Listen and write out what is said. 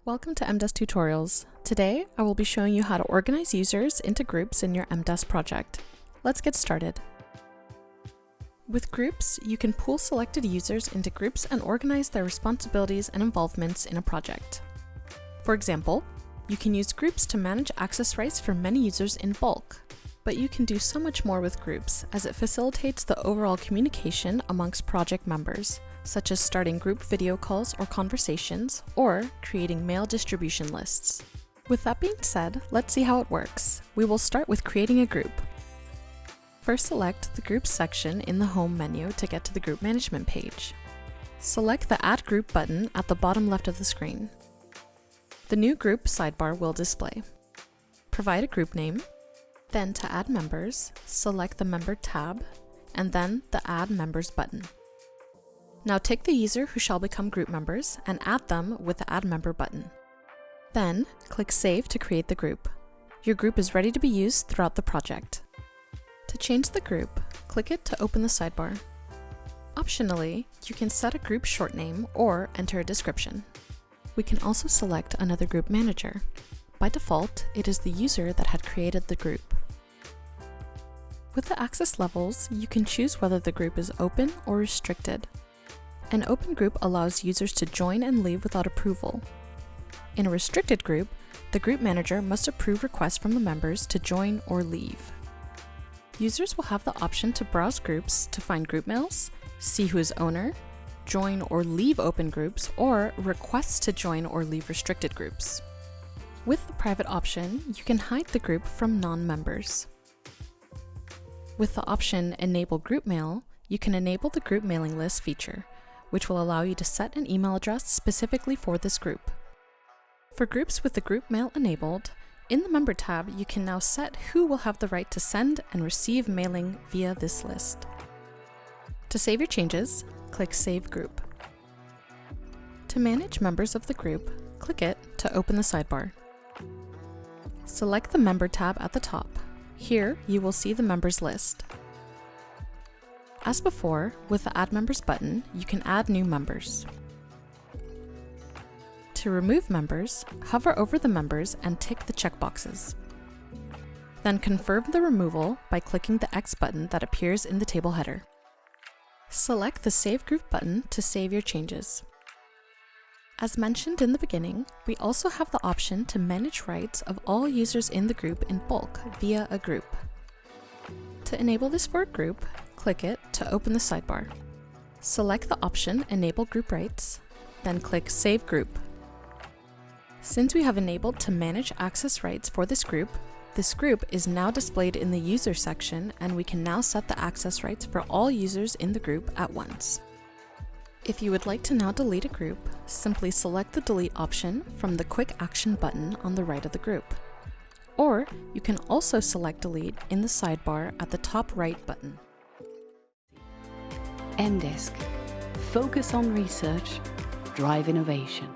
Welcome to EMDESK Tutorials. Today, I will be showing you how to organize users into groups in your EMDESK project. Let's get started. With groups, you can pool selected users into groups and organize their responsibilities and involvements in a project. For example, you can use groups to manage access rights for many users in bulk, but you can do so much more with groups as it facilitates the overall communication amongst project members, such as starting group video calls or conversations, or creating mail distribution lists. With that being said, let's see how it works. We will start with creating a group. First, select the Groups section in the Home menu to get to the Group Management page. Select the Add Group button at the bottom left of the screen. The new group sidebar will display. Provide a group name. Then, to add members, select the Member tab, and then the Add Members button. Now take the user who shall become group members and add them with the Add Member button. Then, click Save to create the group. Your group is ready to be used throughout the project. To change the group, click it to open the sidebar. Optionally, you can set a group short name or enter a description. We can also select another group manager. By default, it is the user that had created the group. With the access levels, you can choose whether the group is open or restricted. An open group allows users to join and leave without approval. In a restricted group, the group manager must approve requests from the members to join or leave. Users will have the option to browse groups to find group mails, see who is owner, join or leave open groups, or requests to join or leave restricted groups. With the private option, you can hide the group from non-members. With the option Enable Group Mail, you can enable the group mailing list feature, which will allow you to set an email address specifically for this group. For groups with the group mail enabled, in the Member tab, you can now set who will have the right to send and receive mailing via this list. To save your changes, click Save Group. To manage members of the group, click it to open the sidebar. Select the Member tab at the top. Here, you will see the members list. As before, with the Add Members button, you can add new members. To remove members, hover over the members and tick the checkboxes. Then confirm the removal by clicking the X button that appears in the table header. Select the Save Group button to save your changes. As mentioned in the beginning, we also have the option to manage rights of all users in the group in bulk via a group. To enable this for a group, click it to open the sidebar. Select the option Enable Group Rights, then click Save Group. Since we have enabled to manage access rights for this group is now displayed in the User section, and we can now set the access rights for all users in the group at once. If you would like to now delete a group, simply select the Delete option from the Quick Action button on the right of the group. Or you can also select Delete in the sidebar at the top right button. EMDESK. Focus on research, drive innovation.